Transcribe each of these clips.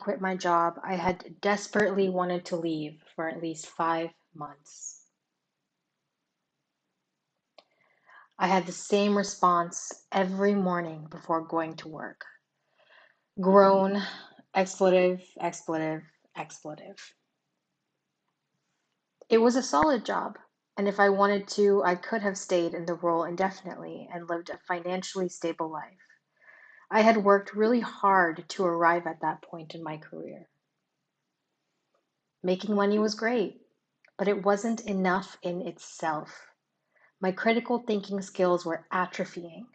quit my job, I had desperately wanted to leave for at least 5 months. I had the same response every morning before going to work: groan, expletive, expletive, expletive. It was a solid job, and if I wanted to, I could have stayed in the role indefinitely and lived a financially stable life. I had worked really hard to arrive at that point in my career. Making money was great, but it wasn't enough in itself. My critical thinking skills were atrophying,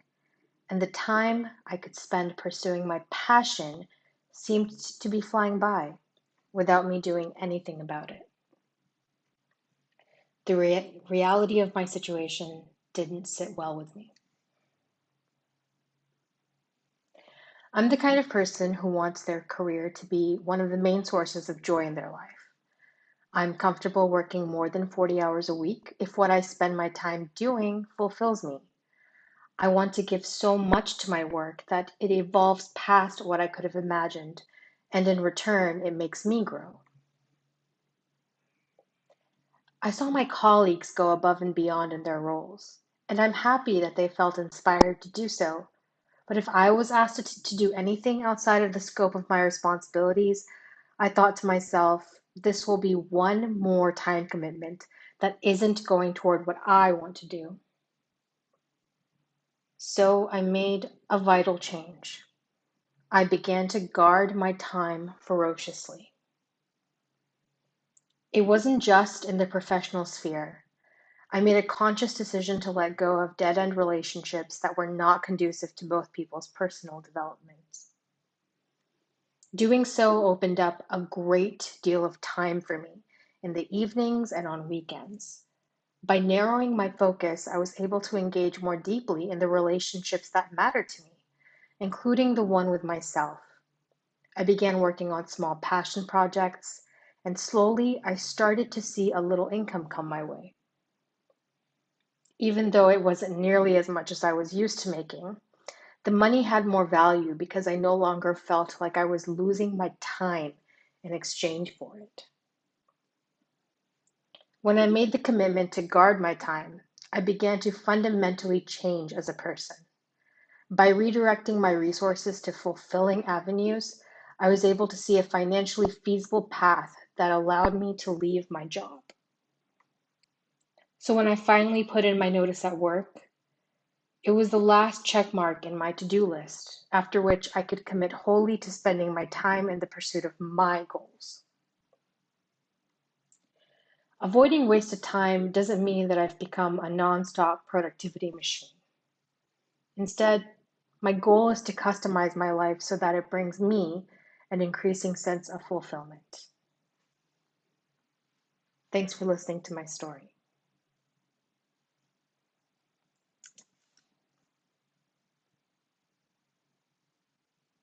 and the time I could spend pursuing my passion seemed to be flying by without me doing anything about it. The reality of my situation didn't sit well with me. I'm the kind of person who wants their career to be one of the main sources of joy in their life. I'm comfortable working more than 40 hours a week if what I spend my time doing fulfills me. I want to give so much to my work that it evolves past what I could have imagined, and in return, it makes me grow. I saw my colleagues go above and beyond in their roles, and I'm happy that they felt inspired to do so. But if I was asked to do anything outside of the scope of my responsibilities, I thought to myself, this will be one more time commitment that isn't going toward what I want to do. So I made a vital change. I began to guard my time ferociously. It wasn't just in the professional sphere. I made a conscious decision to let go of dead end relationships that were not conducive to both people's personal development. Doing so opened up a great deal of time for me in the evenings and on weekends. By narrowing my focus, I was able to engage more deeply in the relationships that mattered to me, including the one with myself. I began working on small passion projects, and slowly I started to see a little income come my way. Even though it wasn't nearly as much as I was used to making, the money had more value because I no longer felt like I was losing my time in exchange for it. When I made the commitment to guard my time, I began to fundamentally change as a person. By redirecting my resources to fulfilling avenues, I was able to see a financially feasible path that allowed me to leave my job. So when I finally put in my notice at work, it was the last check mark in my to-do list, after which I could commit wholly to spending my time in the pursuit of my goals. Avoiding wasted time doesn't mean that I've become a non-stop productivity machine. Instead, my goal is to customize my life so that it brings me an increasing sense of fulfillment. Thanks for listening to my story.